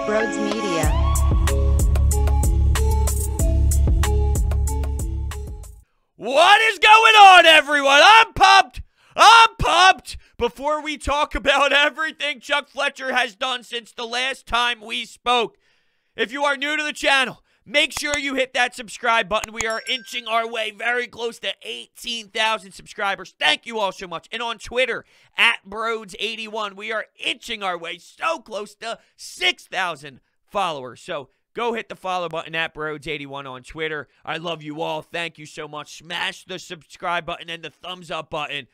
Brodes Media. What is going on, everyone? I'm pumped. I'm pumped. Before we talk about everything Chuck Fletcher has done since the last time we spoke, if you are new to the channel, make sure you hit that subscribe button. We are inching our way very close to 18,000 subscribers. Thank you all so much. And on Twitter, @Brodes81, we are inching our way so close to 6,000 followers. So go hit the follow button @Brodes81 on Twitter. I love you all. Thank you so much. Smash the subscribe button and the thumbs up button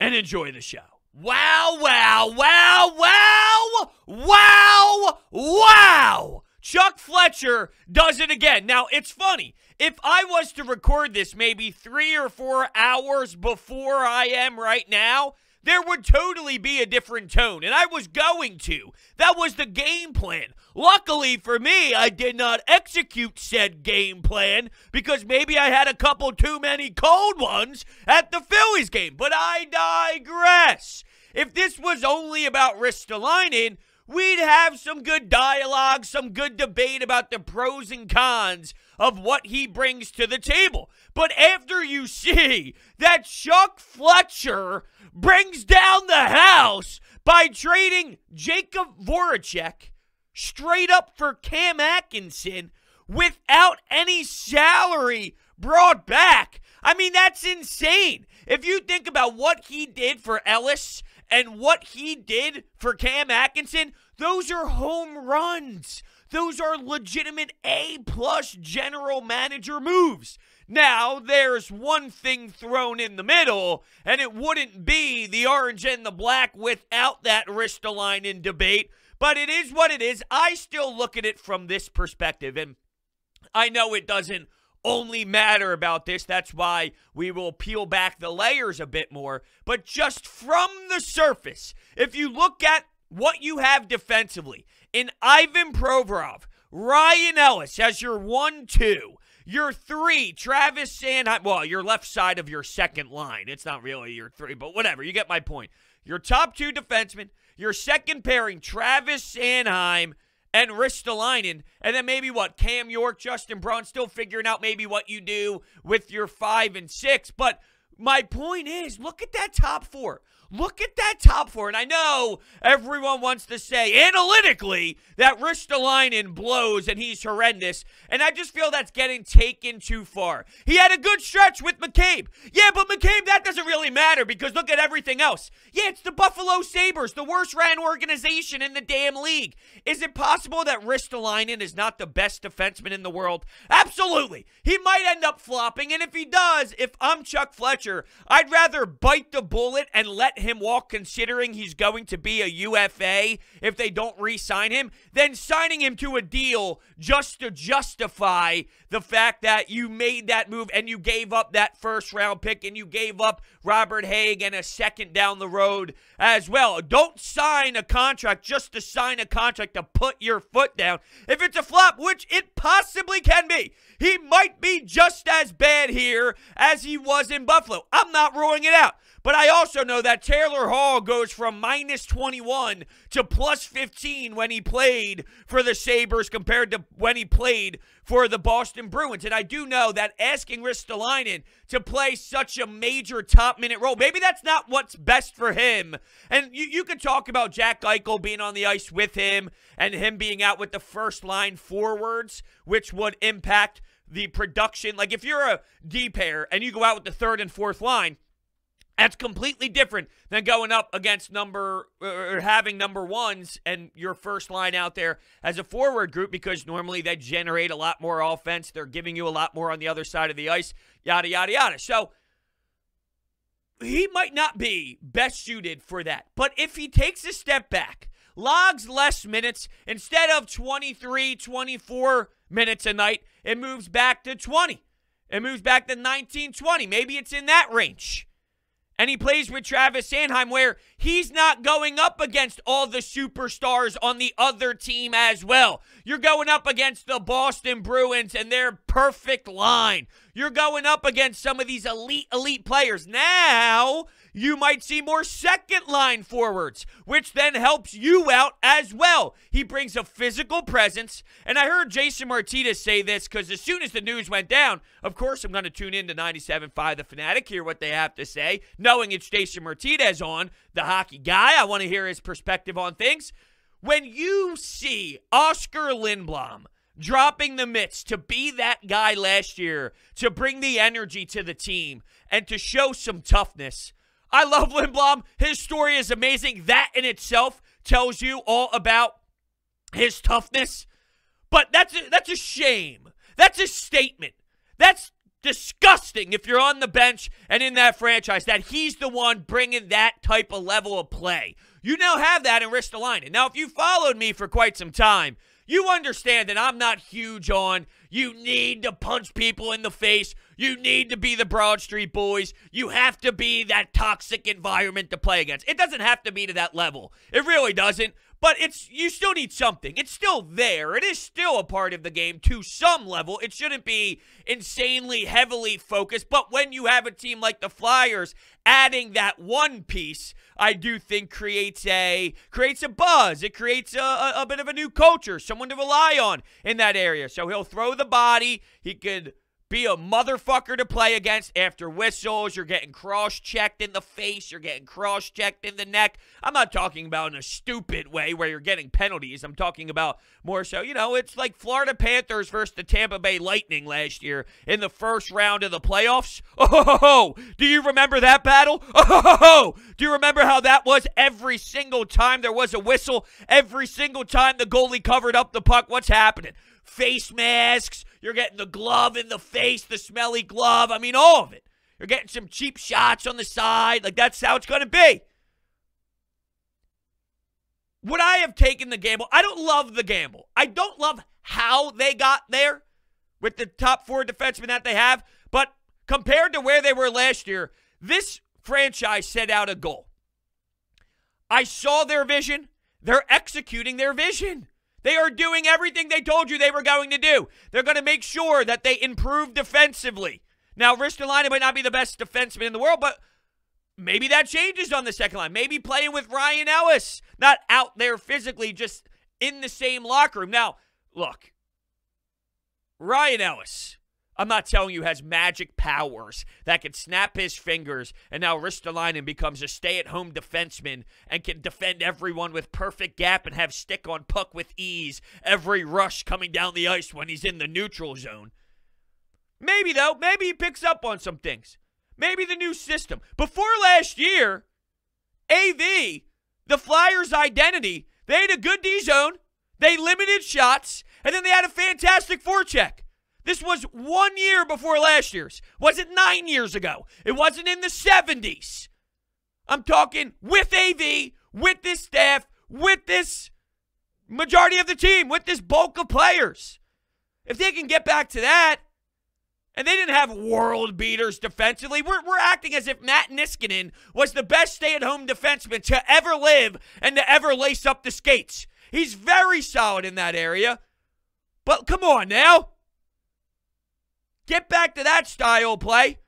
and enjoy the show. Wow, wow, wow, wow, wow, wow. Chuck Fletcher does it again. Now, it's funny. If I was to record this maybe 3 or 4 hours before I am right now, there would totally be a different tone, and I was going to. That was the game plan. Luckily for me, I did not execute said game plan because maybe I had a couple too many cold ones at the Phillies game, but I digress. If this was only about Ristolainen, we'd have some good dialogue, some good debate about the pros and cons of what he brings to the table. But after you see that Chuck Fletcher brings down the house by trading Jakub Voracek straight up for Cam Atkinson without any salary brought back, I mean, that's insane. If you think about what he did for Ellis and what he did for Cam Atkinson, those are home runs. Those are legitimate A-plus general manager moves. Now, there's one thing thrown in the middle, and it wouldn't be the orange and the black without that Ristolainen debate, but it is what it is. I still look at it from this perspective, and I know it doesn't only matter about this. That's why we will peel back the layers a bit more. But just from the surface, if you look at what you have defensively, in Ivan Provorov, Ryan Ellis as your 1-2, your 3, Travis Sanheim, well, your left side of your second line. It's not really your 3, but whatever. You get my point. Your top 2 defensemen, your second pairing, Travis Sanheim and Ristolainen, and then maybe what, Cam York, Justin Braun, still figuring out maybe what you do with your 5 and 6. But my point is, look at that top 4. Look at that top 4. And I know everyone wants to say analytically that Ristolainen blows and he's horrendous. And I just feel that's getting taken too far. He had a good stretch with McCabe. Yeah, but McCabe, that doesn't really matter because look at everything else. Yeah, it's the Buffalo Sabres, the worst ran organization in the damn league. Is it possible that Ristolainen is not the best defenseman in the world? Absolutely. He might end up flopping. And if he does, if I'm Chuck Fletcher, I'd rather bite the bullet and let him walk considering he's going to be a UFA if they don't re-sign him, than signing him to a deal just to justify the fact that you made that move and you gave up that first-round pick and you gave up Robert Haig and a second down the road as well. Don't sign a contract just to sign a contract to put your foot down. If it's a flop, which it possibly can be, he might be just as bad here as he was in Buffalo. I'm not ruling it out. But I also know that Taylor Hall goes from -21 to +15 when he played for the Sabres compared to when he played for the Boston Bruins. And I do know that asking Ristolainen to play such a major top-minute role, maybe that's not what's best for him. And you could talk about Jack Eichel being on the ice with him and him being out with the first-line forwards, which would impact the production. Like if you're a D pair and you go out with the third and fourth line, that's completely different than going up against having number ones and your first line out there as a forward group because normally they generate a lot more offense. They're giving you a lot more on the other side of the ice, yada, yada, yada. So he might not be best suited for that. But if he takes a step back, logs less minutes, instead of 23, 24 minutes a night, it moves back to 20. It moves back to 19, 20. Maybe it's in that range. And he plays with Travis Sanheim where he's not going up against all the superstars on the other team as well. You're going up against the Boston Bruins and their perfect line. You're going up against some of these elite players. Now, you might see more second-line forwards, which then helps you out as well. He brings a physical presence, and I heard Jason Martinez say this because as soon as the news went down, of course I'm going to tune in to 97.5 The Fanatic, hear what they have to say, knowing it's Jason Martinez on, the hockey guy. I want to hear his perspective on things. When you see Oscar Lindblom dropping the mitts to be that guy last year, to bring the energy to the team, and to show some toughness. I love Lindblom. His story is amazing. That in itself tells you all about his toughness. But that's a shame. That's a statement. That's disgusting if you're on the bench and in that franchise that he's the one bringing that type of level of play. You now have that in Ristolainen. Now, if you followed me for quite some time, you understand that I'm not huge on you need to punch people in the face. You need to be the Broad Street Boys. You have to be that toxic environment to play against. It doesn't have to be to that level. It really doesn't. But you still need something. It's still there. It is still a part of the game to some level. It shouldn't be insanely heavily focused. But when you have a team like the Flyers, adding that one piece, I do think creates a buzz. It creates a bit of a new culture, someone to rely on in that area. So he'll throw the body. He could be a motherfucker to play against after whistles. You're getting cross-checked in the face. You're getting cross-checked in the neck. I'm not talking about in a stupid way where you're getting penalties. I'm talking about more so, it's like Florida Panthers versus the Tampa Bay Lightning last year in the first round of the playoffs. Oh, do you remember that battle? Oh, do you remember how that was every single time there was a whistle? Every single time the goalie covered up the puck, what's happening? Face masks, you're getting the glove in the face, the smelly glove. I mean, all of it. You're getting some cheap shots on the side. Like, that's how it's going to be. Would I have taken the gamble? I don't love the gamble. I don't love how they got there with the top 4 defensemen that they have. But compared to where they were last year, this franchise set out a goal. I saw their vision. They're executing their vision. They are doing everything they told you they were going to do. They're going to make sure that they improve defensively. Now, Ristolainen might not be the best defenseman in the world, but maybe that changes on the second line. Maybe playing with Ryan Ellis, not out there physically, just in the same locker room. Now, look, Ryan Ellis, I'm not telling you has magic powers that can snap his fingers, and now Ristolainen becomes a stay-at-home defenseman and can defend everyone with perfect gap and have stick on puck with ease every rush coming down the ice when he's in the neutral zone. Maybe, though. Maybe he picks up on some things. Maybe the new system. Before last year, AV, the Flyers' identity, they had a good D-zone, they limited shots, and then they had a fantastic forecheck. This was 1 year before last year's. Was it 9 years ago? It wasn't in the 70s. I'm talking with AV, with this staff, with this majority of the team, with this bulk of players. If they can get back to that, and they didn't have world beaters defensively, we're acting as if Matt Niskanen was the best stay-at-home defenseman to ever live and to ever lace up the skates. He's very solid in that area. But come on now. Get back to that style of play,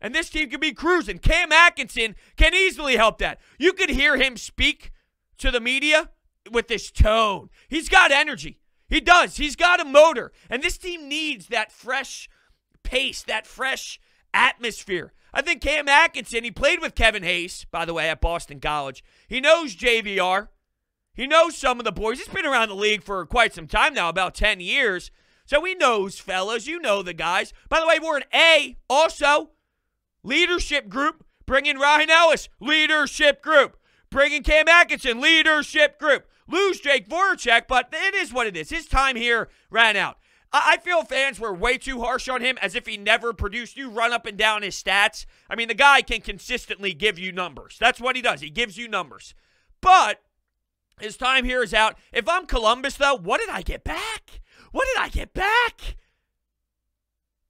and this team can be cruising. Cam Atkinson can easily help that. You could hear him speak to the media with this tone. He's got energy. He does. He's got a motor, and this team needs that fresh pace, that fresh atmosphere. I think Cam Atkinson, he played with Kevin Hayes, by the way, at Boston College. He knows JVR. He knows some of the boys. He's been around the league for quite some time now, about 10 years. So he knows, fellas. You know the guys. By the way, we're an A also. Leadership group. Bringing Ryan Ellis. Leadership group. Bringing Cam Atkinson. Leadership group. Lose Jakub Voracek, but it is what it is. His time here ran out. I feel fans were way too harsh on him as if he never produced. You run up and down his stats. I mean, the guy can consistently give you numbers. That's what he does. He gives you numbers. But his time here is out. If I'm Columbus, though, what did I get back? What did I get back?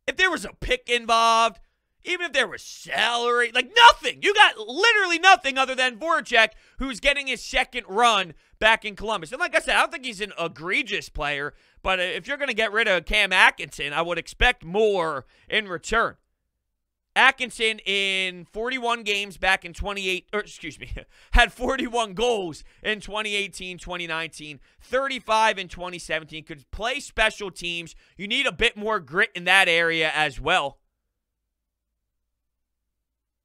If there was a pick involved, even if there was salary, like nothing. You got literally nothing other than Voracek, who's getting his second run back in Columbus. And like I said, I don't think he's an egregious player, but if you're going to get rid of Cam Atkinson, I would expect more in return. Atkinson in 41 games back in had 41 goals in 2018, 2019, 35 in 2017. Could play special teams. You need a bit more grit in that area as well.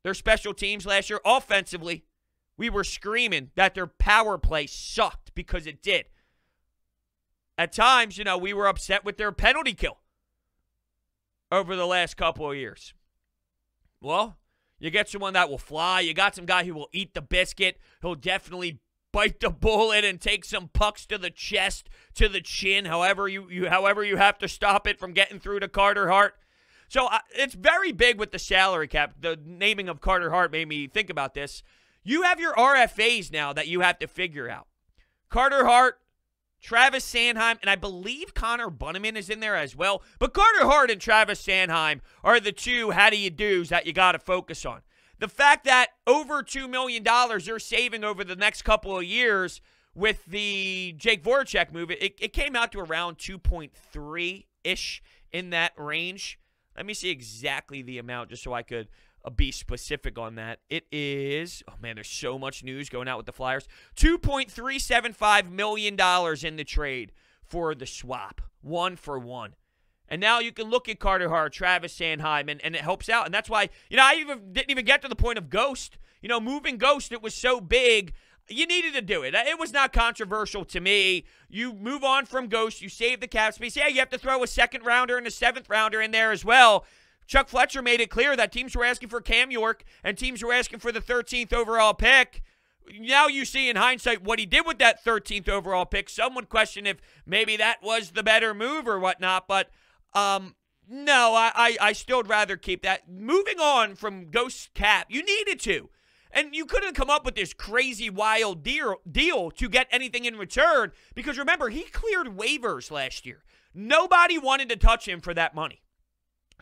Their special teams last year, offensively, we were screaming that their power play sucked because it did. At times, we were upset with their penalty kill over the last couple of years. Well, you get someone that will fly. You got some guy who will eat the biscuit. He'll definitely bite the bullet and take some pucks to the chest, to the chin, however you have to stop it from getting through to Carter Hart. So it's very big with the salary cap. The naming of Carter Hart made me think about this. You have your RFAs now that you have to figure out. Carter Hart, Travis Sanheim, and I believe Connor Bunneman is in there as well. But Carter Hart and Travis Sanheim are the two how-do-you-dos that you got to focus on. The fact that over $2 million they're saving over the next couple of years with the Jake Voracek move, it came out to around 2.3-ish in that range. Let me see exactly the amount just so I could be specific on that. It is, oh man, there's so much news going out with the Flyers. $2.375 million in the trade for the swap, 1-for-1. And now you can look at Carter Hart, Travis Sanheim, and it helps out. And that's why, I didn't even get to the point of Ghost. Moving Ghost, it was so big, you needed to do it. It was not controversial to me. You move on from Ghost, you save the cap space. Yeah, you have to throw a second rounder and a seventh rounder in there as well. Chuck Fletcher made it clear that teams were asking for Cam York and teams were asking for the 13th overall pick. Now you see in hindsight what he did with that 13th overall pick. Some would question if maybe that was the better move or whatnot, but no, I still would rather keep that. Moving on from Ghost Cap, you needed to. And you couldn't come up with this crazy, wild deal to get anything in return because, remember, he cleared waivers last year. Nobody wanted to touch him for that money.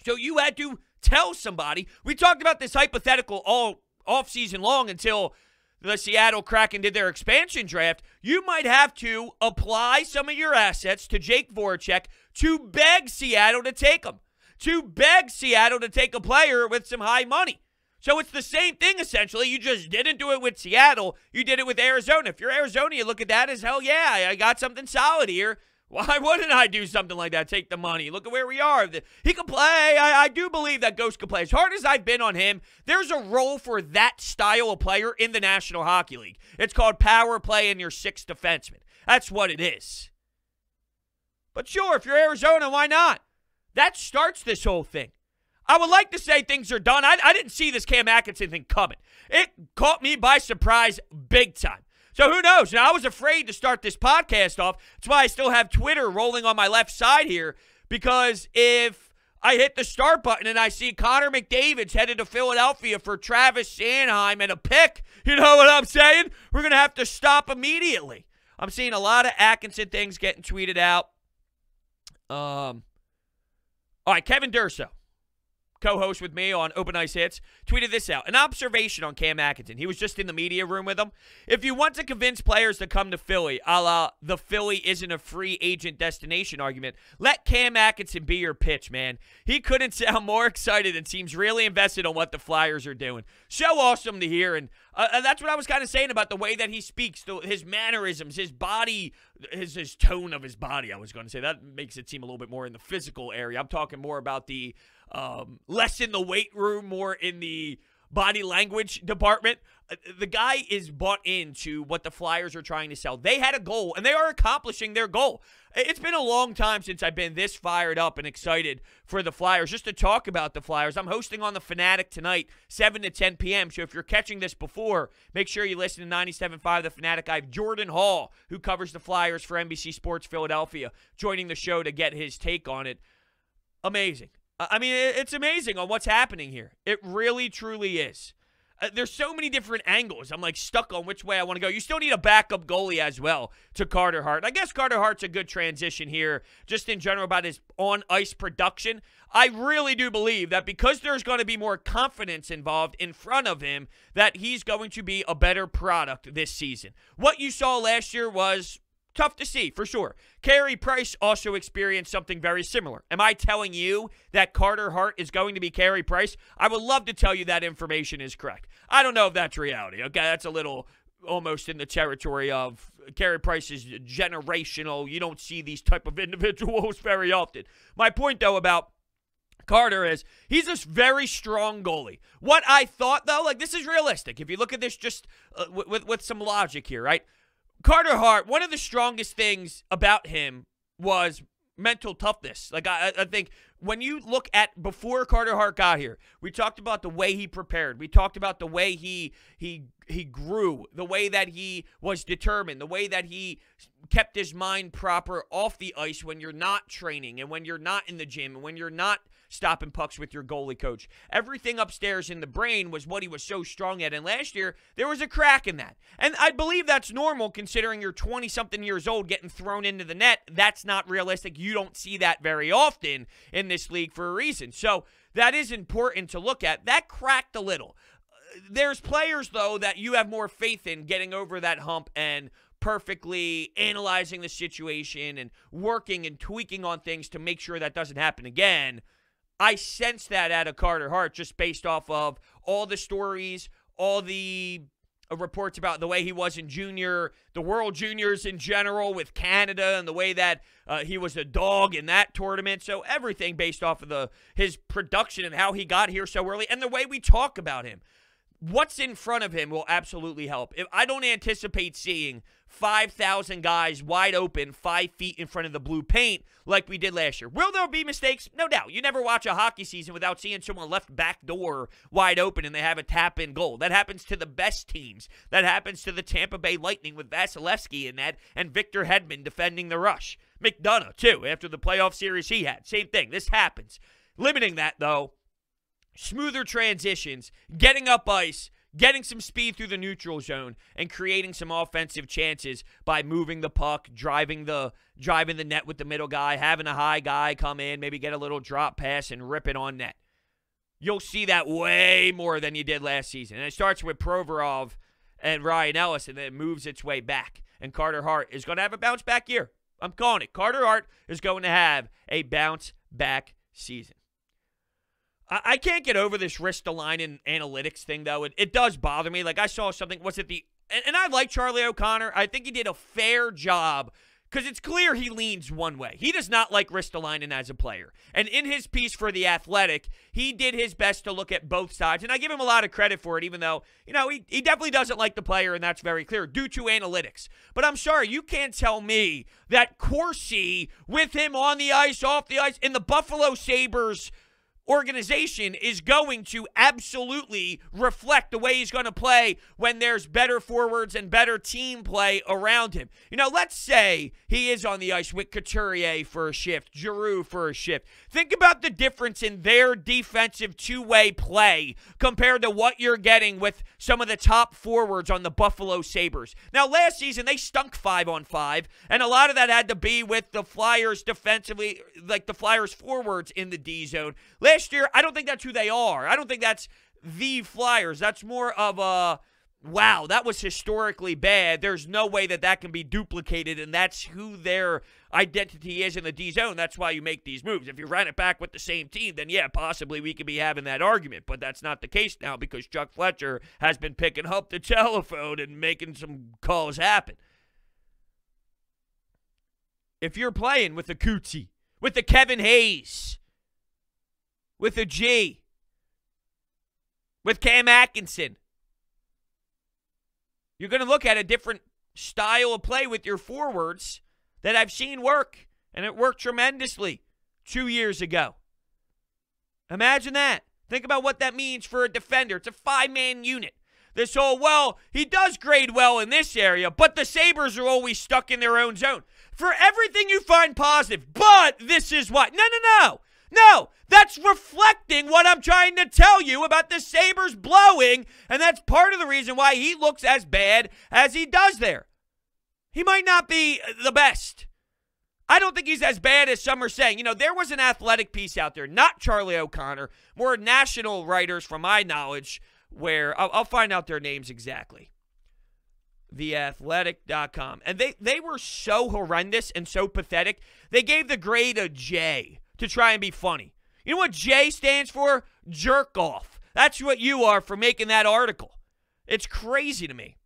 So you had to tell somebody. We talked about this hypothetical all offseason long until the Seattle Kraken did their expansion draft. You might have to apply some of your assets to Jake Voracek to beg Seattle to take him, to beg Seattle to take a player with some high money. So it's the same thing, essentially. You just didn't do it with Seattle. You did it with Arizona. If you're Arizona, you look at that as, hell yeah, I got something solid here. Why wouldn't I do something like that? Take the money. Look at where we are. He can play. I do believe that Ghost can play. As hard as I've been on him, there's a role for that style of player in the National Hockey League. It's called power play and your sixth defenseman. That's what it is. But sure, if you're Arizona, why not? That starts this whole thing. I would like to say things are done. I didn't see this Cam Atkinson thing coming. It caught me by surprise big time. So who knows? Now, I was afraid to start this podcast off. That's why I still have Twitter rolling on my left side here, because if I hit the start button and I see Connor McDavid's headed to Philadelphia for Travis Sanheim and a pick, you know what I'm saying? We're going to have to stop immediately. I'm seeing a lot of Atkinson things getting tweeted out. All right, Kevin Durso, co-host with me on Open Ice Hits, tweeted this out. An observation on Cam Atkinson. He was just in the media room with him. If you want to convince players to come to Philly, a la the Philly isn't a free agent destination argument, let Cam Atkinson be your pitch, man. He couldn't sound more excited and seems really invested on what the Flyers are doing. So awesome to hear, and that's what I was kind of saying about the way that he speaks, his mannerisms, his body, his tone of his body, I was going to say. That makes it seem a little bit more in the physical area. I'm talking more about the less in the weight room, more in the body language department. The guy is bought into what the Flyers are trying to sell. They had a goal, and they are accomplishing their goal. It's been a long time since I've been this fired up and excited for the Flyers, just to talk about the Flyers. I'm hosting on The Fanatic tonight, 7 to 10 p.m., so if you're catching this before, make sure you listen to 97.5 The Fanatic. I have Jordan Hall, who covers the Flyers for NBC Sports Philadelphia, joining the show to get his take on it. Amazing. I mean, it's amazing on what's happening here. It really, truly is. There's so many different angles. I'm like stuck on which way I want to go. You still need a backup goalie as well to Carter Hart. I guess Carter Hart's a good transition here, just in general about his on-ice production. I really do believe that because there's going to be more confidence involved in front of him, that he's going to be a better product this season. What you saw last year was Tough to see, for sure. Carey Price also experienced something very similar. Am I telling you that Carter Hart is going to be Carey Price? I would love to tell you that information is correct. I don't know if that's reality. Okay, that's a little almost in the territory of Carey Price is generational. You don't see these type of individuals very often. My point, though, about Carter is he's a very strong goalie. What I thought, though, like this is realistic. If you look at this just with some logic here, right? Carter Hart, one of the strongest things about him was mental toughness. Like I think when you look at before Carter Hart got here, we talked about the way he prepared. We talked about the way he grew, the way that he was determined, the way that he kept his mind proper off the ice when you're not training and when you're not in the gym and when you're not stopping pucks with your goalie coach. Everything upstairs in the brain was what he was so strong at. And last year, there was a crack in that. And I believe that's normal considering you're 20-something years old getting thrown into the net. That's not realistic. You don't see that very often in this league for a reason. So that is important to look at. That cracked a little. There's players, though, that you have more faith in getting over that hump and perfectly analyzing the situation and working and tweaking on things to make sure that doesn't happen again. I sense that out of Carter Hart just based off of all the stories, all the reports about the way he was in junior, the World Juniors in general with Canada and the way that he was a dog in that tournament. So everything based off of his production and how he got here so early and the way we talk about him. What's in front of him will absolutely help. I don't anticipate seeing 5,000 guys wide open 5 feet in front of the blue paint like we did last year. Will there be mistakes? No doubt. You never watch a hockey season without seeing someone left back door wide open and they have a tap-in goal. That happens to the best teams. That happens to the Tampa Bay Lightning with Vasilevsky in that and Victor Hedman defending the rush. McDonough, too, after the playoff series he had. Same thing. This happens. Limiting that, though, smoother transitions, getting up ice, getting some speed through the neutral zone, and creating some offensive chances by moving the puck, driving the net with the middle guy, having a high guy come in, maybe get a little drop pass and rip it on net. You'll see that way more than you did last season. And it starts with Provorov and Ryan Ellis, and then it moves its way back. And Carter Hart is going to have a bounce-back year. I'm calling it. Carter Hart is going to have a bounce-back season. I can't get over this Ristolainen analytics thing, though. It does bother me. Like, I saw something, and I like Charlie O'Connor. I think he did a fair job because it's clear he leans one way. He does not like Ristolainen as a player. And in his piece for The Athletic, he did his best to look at both sides. And I give him a lot of credit for it, even though, he definitely doesn't like the player, and that's very clear, due to analytics. But I'm sorry, you can't tell me that Corsi, with him on the ice, off the ice, in the Buffalo Sabres organization is going to absolutely reflect the way he's going to play when there's better forwards and better team play around him. Let's say he is on the ice with Couturier for a shift, Giroux for a shift. Think about the difference in their defensive two-way play compared to what you're getting with some of the top forwards on the Buffalo Sabres. Now, last season, they stunk 5-on-5, and a lot of that had to be with the Flyers defensively, like the Flyers forwards in the D zone. Last year, I don't think that's who they are. I don't think that's the Flyers. That's more of a, wow, that was historically bad. There's no way that can be duplicated, and that's who their identity is in the D zone. That's why you make these moves. If you run it back with the same team, then yeah, possibly we could be having that argument, but that's not the case now because Chuck Fletcher has been picking up the telephone and making some calls happen. If you're playing with the Cootsy, with the Kevin Hayes, with a G, with Cam Atkinson, you're going to look at a different style of play with your forwards that I've seen work, and it worked tremendously 2 years ago. Imagine that. Think about what that means for a defender. It's a 5-man unit. This whole, well, he does grade well in this area, but the Sabres are always stuck in their own zone. For everything you find positive, but this is what? No, that's reflecting what I'm trying to tell you about the Sabres blowing, and that's part of the reason why he looks as bad as he does there. He might not be the best. I don't think he's as bad as some are saying. There was an Athletic piece out there, not Charlie O'Connor, more national writers from my knowledge, where I'll find out their names exactly. theathletic.com. And they were so horrendous and so pathetic, they gave the grade a J to try and be funny. You know what J stands for? Jerk off. That's what you are for making that article. It's crazy to me.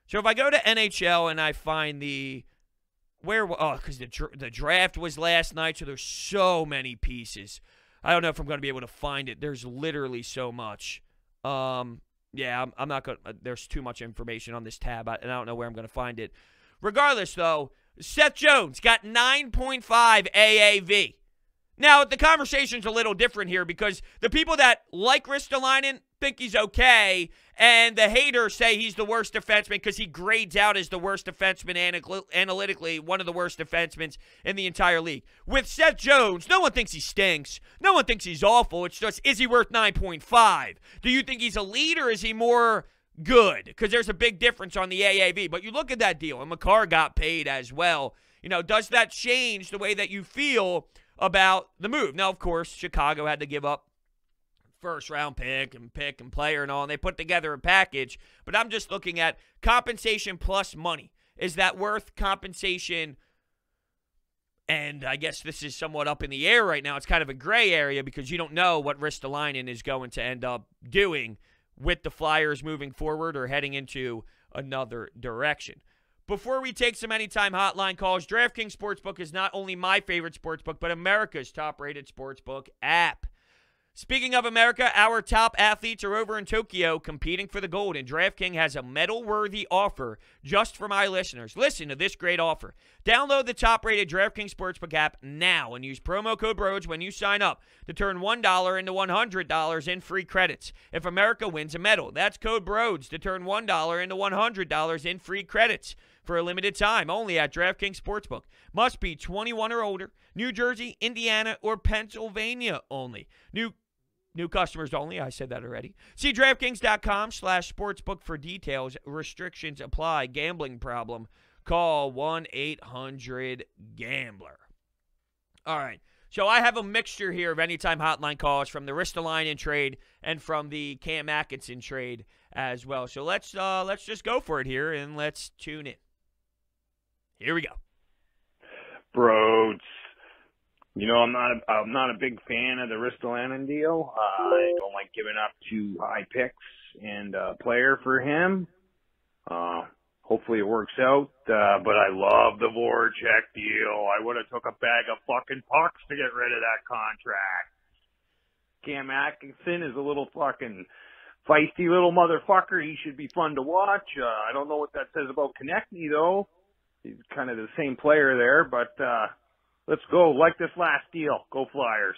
So if I go to NHL and I find because the draft was last night, so there's so many pieces. I don't know if I'm going to be able to find it. There's literally so much. Yeah, I'm not going to. There's too much information on this tab, and I don't know where I'm going to find it. Regardless, though, Seth Jones got 9.5 AAV. Now, the conversation's a little different here because the people that like Ristolainen think he's okay, and the haters say he's the worst defenseman because he grades out as the worst defenseman analytically, one of the worst defensemen in the entire league. With Seth Jones, no one thinks he stinks. No one thinks he's awful. It's just, is he worth 9.5? Do you think he's elite or is he more good? Because there's a big difference on the AAV. But you look at that deal, and McCarr got paid as well. You know, does that change the way that you feel about the move? Now, of course, Chicago had to give up first-round pick and player and all, and they put together a package. But I'm just looking at compensation plus money. Is that worth compensation? And I guess this is somewhat up in the air right now. It's kind of a gray area because you don't know what Ristolainen is going to end up doing with the Flyers moving forward or heading into another direction. Before we take some anytime hotline calls, DraftKings Sportsbook is not only my favorite sportsbook, but America's top-rated sportsbook app. Speaking of America, our top athletes are over in Tokyo competing for the gold, and DraftKings has a medal-worthy offer just for my listeners. Listen to this great offer. Download the top-rated DraftKings Sportsbook app now and use promo code Brodes when you sign up to turn $1 into $100 in free credits if America wins a medal. That's code Brodes to turn $1 into $100 in free credits for a limited time only at DraftKings Sportsbook. Must be 21 or older, New Jersey, Indiana, or Pennsylvania only. New customers only. I said that already. See DraftKings.com/sportsbook for details. Restrictions apply. Gambling problem? Call 1-800-GAMBLER. All right. So I have a mixture here of anytime hotline calls from the Ristolainen trade and from the Cam Atkinson trade as well. So let's just go for it here and let's tune in. Here we go. Brodes. You know, I'm not a big fan of the Ristolainen deal. I don't like giving up too high picks and a player for him. Hopefully it works out. But I love the Voracek deal. I would have took a bag of fucking pucks to get rid of that contract. Cam Atkinson is a little fucking feisty little motherfucker. He should be fun to watch. I don't know what that says about Konechny though. He's kind of the same player there, but let's go. Like this last deal. Go Flyers.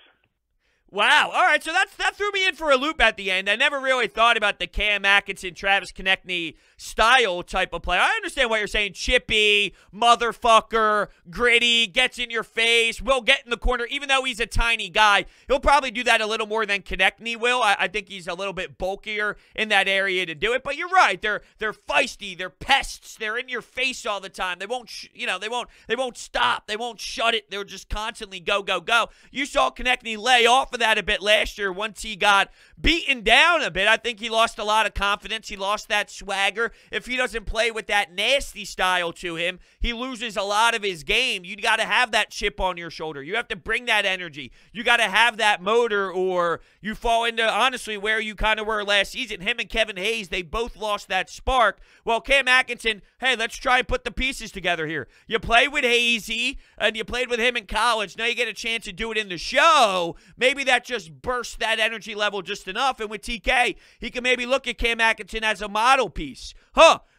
Wow. All right, so that threw me in for a loop at the end. I never really thought about the Cam Atkinson, Travis Konechny style type of player. I understand what you're saying. Chippy, motherfucker, gritty, gets in your face, will get in the corner. Even though he's a tiny guy, he'll probably do that a little more than Konechny will. I think he's a little bit bulkier in that area to do it. But you're right. They're feisty. They're pests. They're in your face all the time. They won't they won't stop. They won't shut it. They'll just constantly go, go, go. You saw Konechny lay off of that a bit last year once he got beaten down a bit. I think he lost a lot of confidence. He lost that swagger. If he doesn't play with that nasty style to him, he loses a lot of his game. You got to have that chip on your shoulder. You have to bring that energy. You got to have that motor, or you fall into, honestly, where you kind of were last season. Him and Kevin Hayes, they both lost that spark. Well, Cam Atkinson, hey, let's try and put the pieces together here. You play with Hazy, and you played with him in college. Now you get a chance to do it in the show. Maybe that just bursts that energy level just enough. And with TK, he can maybe look at Cam Atkinson as a model piece.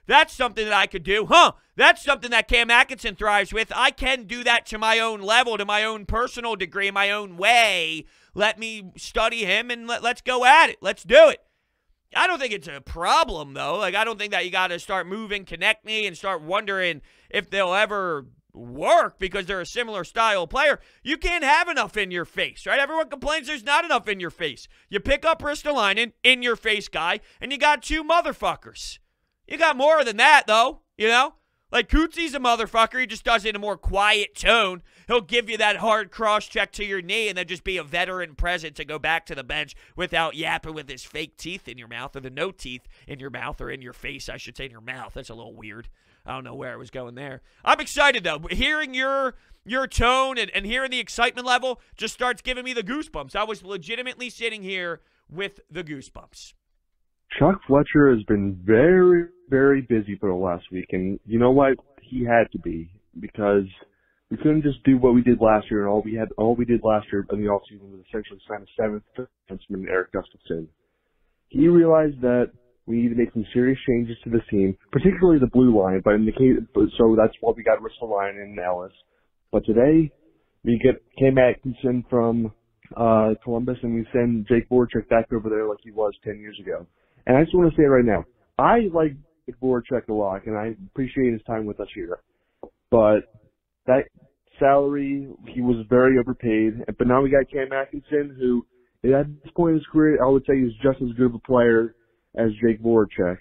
That's something that I could do. That's something that Cam Atkinson thrives with. I can do that to my own level, to my own personal degree, my own way. Let me study him, and let's go at it. Let's do it. I don't think it's a problem, though. Like, I don't think that you got to start moving Konechny and start wondering if they'll ever work because they're a similar style player. You can't have enough in your face, right? Everyone complains there's not enough in your face. You pick up Ristolainen, in your face guy, and you got two motherfuckers. You got more than that, though, you know? Like, Cootsy's a motherfucker. He just does it in a more quiet tone. He'll give you that hard cross-check to your knee and then just be a veteran present to go back to the bench without yapping with his fake teeth in your mouth, or the no teeth in your mouth, or in your face, I should say, in your mouth. That's a little weird. I don't know where I was going there. I'm excited, though. Hearing your tone and hearing the excitement level just starts giving me the goosebumps. I was legitimately sitting here with the goosebumps. Chuck Fletcher has been very, very busy for the last week, and you know what? He had to be, because we couldn't just do what we did last year, and all we did last year in the offseason was essentially sign a seventh defenseman, Eric Gustafson. He realized that we need to make some serious changes to the team, particularly the blue line. So that's why we got Ristolainen and Ellis. But today we get Cam Atkinson from Columbus, and we send Jake Voracek back over there like he was 10 years ago. And I just want to say it right now, I like Voracek a lot, and I appreciate his time with us here. But that salary, he was very overpaid. But now we got Cam Atkinson, who at this point in his career, I would say is just as good of a player as Jake Voracek.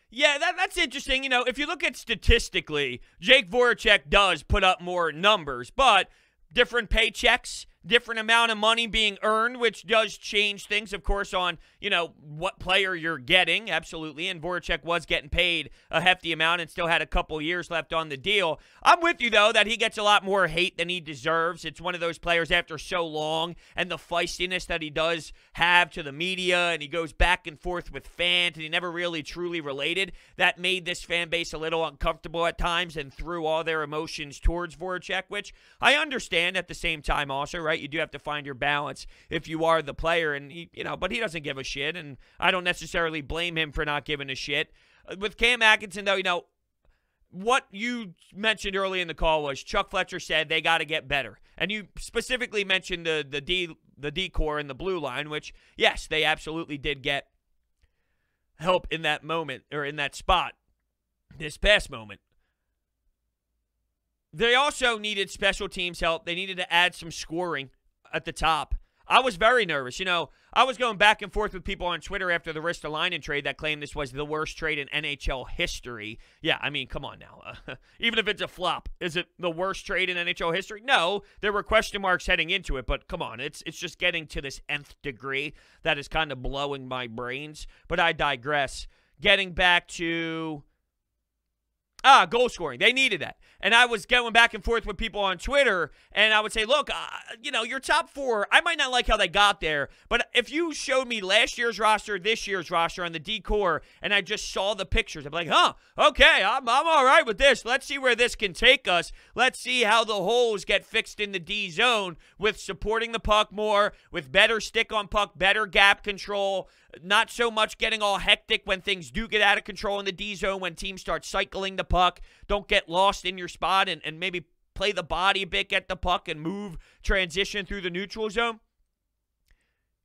Yeah, that's interesting. You know, if you look at statistically, Jake Voracek does put up more numbers, but different paychecks, different amount of money being earned, which does change things, of course, on, you know, what player you're getting. Absolutely. And Voracek was getting paid a hefty amount and still had a couple years left on the deal. I'm with you, though, that he gets a lot more hate than he deserves. It's one of those players after so long, and the feistiness that he does have to the media, and he goes back and forth with fans, and he never really truly related. That made this fan base a little uncomfortable at times and threw all their emotions towards Voracek, which I understand at the same time also, right? You do have to find your balance if you are the player, and but he doesn't give a shit, and I don't necessarily blame him for not giving a shit. With Cam Atkinson, though, what you mentioned early in the call was Chuck Fletcher said they got to get better, and you specifically mentioned the D-core and the blue line, which yes, they absolutely did get help in that moment, or in that spot, this past moment. They also needed special teams help. They needed to add some scoring at the top. I was very nervous. I was going back and forth with people on Twitter after the Ristolainen trade that claimed this was the worst trade in NHL history. Yeah, I mean, come on now. Even if it's a flop, is it the worst trade in NHL history? No, there were question marks heading into it, but come on. It's just getting to this nth degree that is kind of blowing my brains. But I digress. Getting back to goal scoring. They needed that. And I was going back and forth with people on Twitter, and I would say, look, your top four, I might not like how they got there, but if you showed me last year's roster, this year's roster on the D-core, and I just saw the pictures, I'd be like, okay, I'm all right with this. Let's see where this can take us. Let's see how the holes get fixed in the D zone with supporting the puck more, with better stick on puck, better gap control, not so much getting all hectic when things do get out of control in the D zone, when teams start cycling the puck. Don't get lost in your spot and maybe play the body a bit, get the puck, and move, transition through the neutral zone.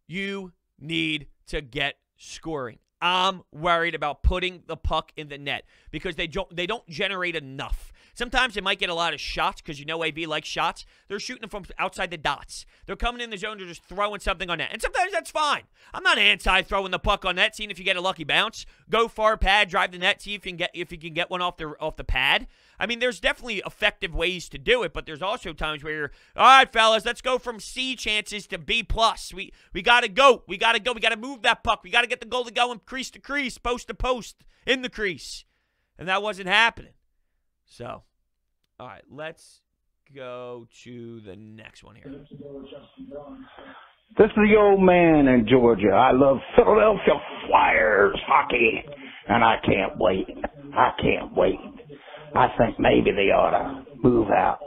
You need to get scoring. I'm worried about putting the puck in the net because they don't generate enough. Sometimes they might get a lot of shots because AV likes shots. They're shooting them from outside the dots. They're coming in the zone, they're just throwing something on net. And sometimes that's fine. I'm not anti-throwing the puck on net, seeing if you get a lucky bounce. Go far pad, drive the net, see if you can get one off the pad. I mean, there's definitely effective ways to do it, but there's also times where you're, all right, fellas, let's go from C chances to B+. We got to go. We got to move that puck. We got to get the goalie going crease to crease, post to post, in the crease. And that wasn't happening. So, all right, let's go to the next one here. This is the old man in Georgia. I love Philadelphia Flyers hockey, and I can't wait. I think maybe they ought to move out.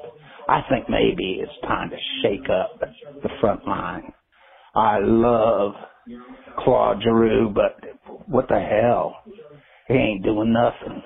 I think maybe it's time to shake up the front line. I love Claude Giroux, but what the hell? He ain't doing nothing.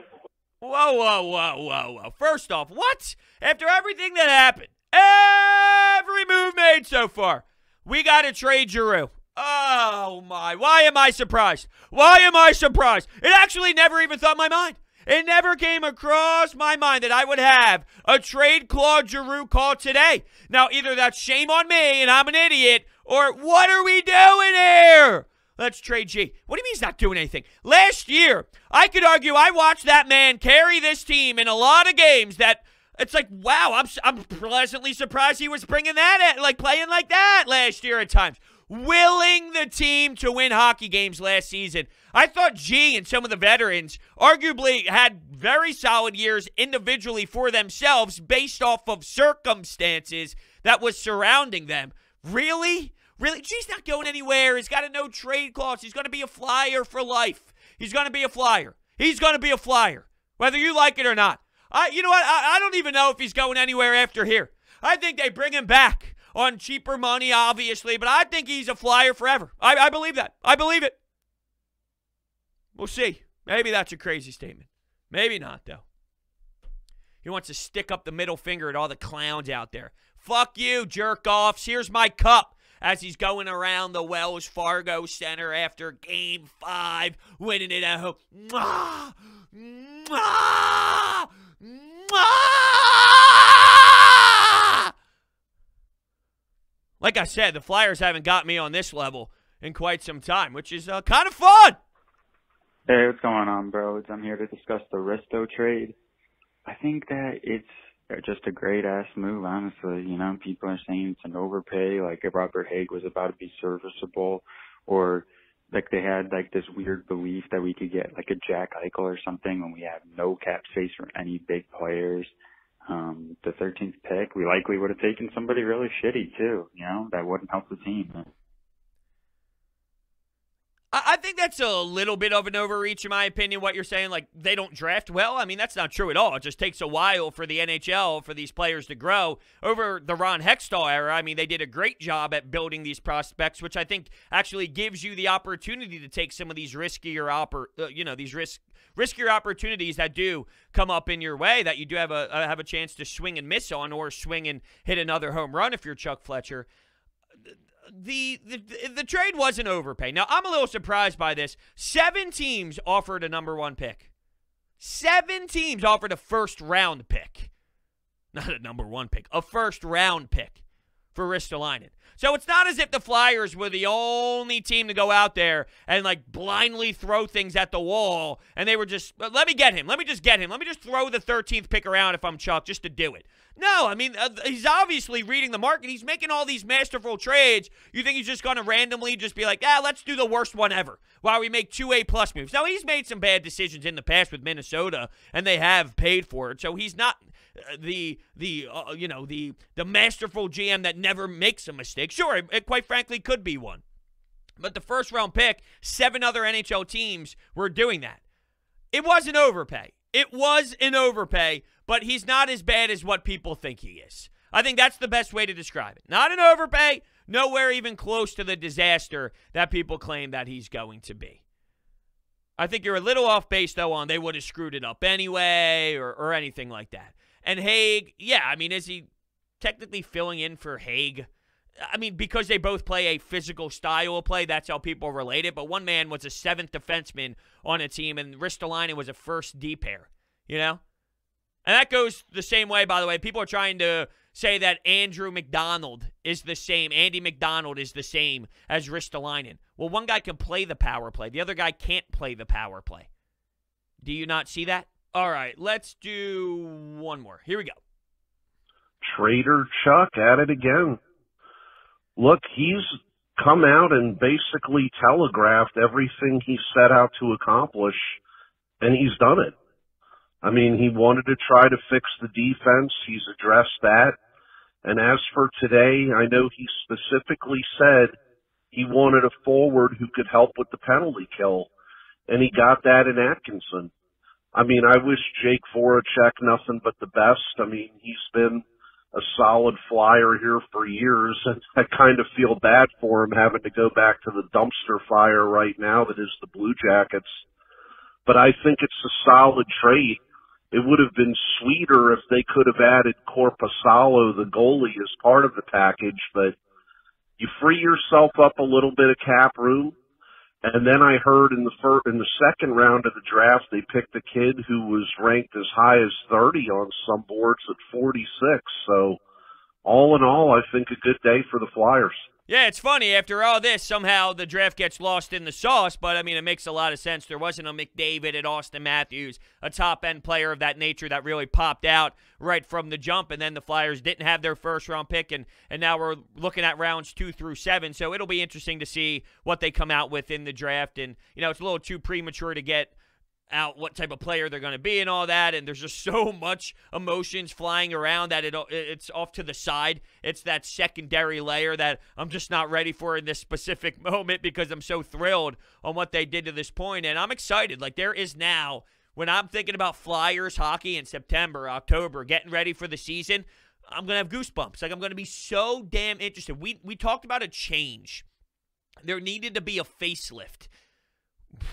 Whoa. First off, what? After everything that happened, every move made so far, we got to trade Giroux. Oh, my. Why am I surprised? It actually never even thought in my mind. It never came across my mind that I would have a trade Claude Giroux call today. Now, either that's shame on me and I'm an idiot, or what are we doing here? Let's trade G. What do you mean he's not doing anything? Last year, I could argue I watched that man carry this team in a lot of games that it's like, wow, I'm pleasantly surprised he was bringing that, like playing like that last year at times. Willing the team to win hockey games last season. I thought G and some of the veterans arguably had very solid years individually for themselves based off of circumstances that was surrounding them. Really? Really? G's not going anywhere. He's got a no trade clause. He's going to be a Flyer for life. He's going to be a Flyer. He's going to be a Flyer, whether you like it or not. You know what? I don't even know if he's going anywhere after here. I think they bring him back on cheaper money, obviously, but I think he's a Flyer forever. I believe that. I believe it. We'll see. Maybe that's a crazy statement. Maybe not, though. He wants to stick up the middle finger at all the clowns out there. Fuck you, jerk-offs. Here's my cup as he's going around the Wells Fargo Center after Game 5, winning it at home. Mwah! Mwah! Mwah! Like I said, the Flyers haven't got me on this level in quite some time, which is kind of fun. Hey, what's going on, Brodes? I'm here to discuss the Risto trade. I think that it's just a great-ass move, honestly. You know, people are saying it's an overpay, like if Robert Haig was about to be serviceable, or like they had like this weird belief that we could get like a Jack Eichel or something when we have no cap space for any big players. The 13th pick, we likely would have taken somebody really shitty too, you know, that wouldn't help the team. I think that's a little bit of an overreach, in my opinion, what you're saying. Like, they don't draft well. I mean, that's not true at all. It just takes a while for the NHL, for these players to grow. Over the Ron Hextall era, I mean, they did a great job at building these prospects, which I think actually gives you the opportunity to take some of these riskier riskier opportunities that do come up in your way, that you do have a chance to swing and miss on, or swing and hit another home run if you're Chuck Fletcher. The trade was an overpay. Now, I'm a little surprised by this. 7 teams offered a number 1 pick. 7 teams offered a first-round pick. Not a number 1 pick. A first-round pick for Ristolainen. So it's not as if the Flyers were the only team to go out there and, like, blindly throw things at the wall, and they were just, let me get him. Let me just get him. Let me just throw the 13th pick around if I'm Chuck just to do it. No, I mean, he's obviously reading the market. He's making all these masterful trades. You think he's just going to randomly just be like, let's do the worst one ever while we make 2 A-plus moves. Now, he's made some bad decisions in the past with Minnesota, and they have paid for it. So he's not the masterful GM that never makes a mistake. Sure, it quite frankly could be one. But the first-round pick, 7 other NHL teams were doing that. It was an overpay. It was an overpay, but he's not as bad as what people think he is. I think that's the best way to describe it. Not an overpay, nowhere even close to the disaster that people claim that he's going to be. I think you're a little off base, though, on they would have screwed it up anyway or anything like that. And Haig, yeah, I mean, is he technically filling in for Haig? I mean, because they both play a physical style of play, that's how people relate it. But one man was a 7th defenseman on a team, and Ristolainen was a first D pair, you know? And that goes the same way, by the way. People are trying to say that Andrew McDonald is the same. Andy McDonald is the same as Ristolainen. Well, one guy can play the power play. The other guy can't play the power play. Do you not see that? All right, let's do one more. Here we go. Trader Chuck at it again. Look, he's come out and basically telegraphed everything he set out to accomplish, and he's done it. I mean, he wanted to try to fix the defense. He's addressed that. And as for today, I know he specifically said he wanted a forward who could help with the penalty kill, and he got that in Atkinson. I mean, I wish Jake Voracek nothing but the best. I mean, he's been a solid Flyer here for years, and I kind of feel bad for him having to go back to the dumpster fire right now that is the Blue Jackets. But I think it's a solid trade. It would have been sweeter if they could have added Korpisalo, the goalie, as part of the package, but you free yourself up a little bit of cap room. And then I heard in the second round of the draft, they picked a kid who was ranked as high as 30 on some boards at 46. So all in all, I think a good day for the Flyers. Yeah, it's funny. After all this, somehow the draft gets lost in the sauce, but, I mean, it makes a lot of sense. There wasn't a McDavid and Austin Matthews, a top-end player of that nature that really popped out right from the jump, and then the Flyers didn't have their first-round pick, and now we're looking at rounds 2 through 7, so it'll be interesting to see what they come out with in the draft, and, it's a little too premature to get out what type of player they're going to be and all that, and there's just so much emotions flying around that it's off to the side. It's that secondary layer that I'm just not ready for in this specific moment because I'm so thrilled on what they did to this point, and I'm excited. Like, there is now, when I'm thinking about Flyers hockey in September, October, getting ready for the season, I'm going to have goosebumps. Like, I'm going to be so damn interested. We talked about a change. There needed to be a facelift.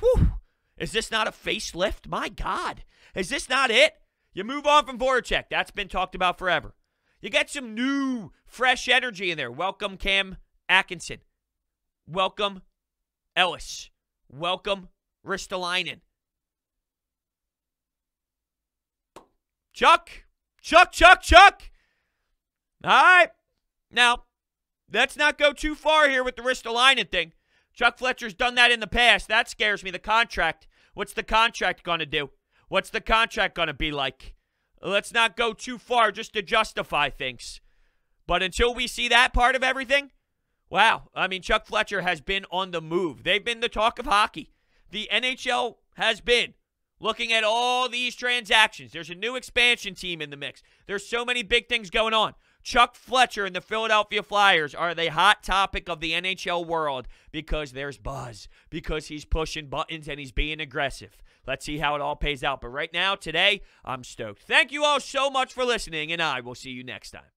Whew. Is this not a facelift? My God. Is this not it? You move on from Voracek. That's been talked about forever. You get some new, fresh energy in there. Welcome, Cam Atkinson. Welcome, Ellis. Welcome, Ristolainen. Chuck. All right. Now, let's not go too far here with the Ristolainen thing. Chuck Fletcher's done that in the past. That scares me. The contract. What's the contract going to do? What's the contract going to be like? Let's not go too far just to justify things. But until we see that part of everything, wow. I mean, Chuck Fletcher has been on the move. They've been the talk of hockey. The NHL has been looking at all these transactions. There's a new expansion team in the mix. There's so many big things going on. Chuck Fletcher and the Philadelphia Flyers are the hot topic of the NHL world because there's buzz, because he's pushing buttons and he's being aggressive. Let's see how it all pays out. But right now, today, I'm stoked. Thank you all so much for listening, and I will see you next time.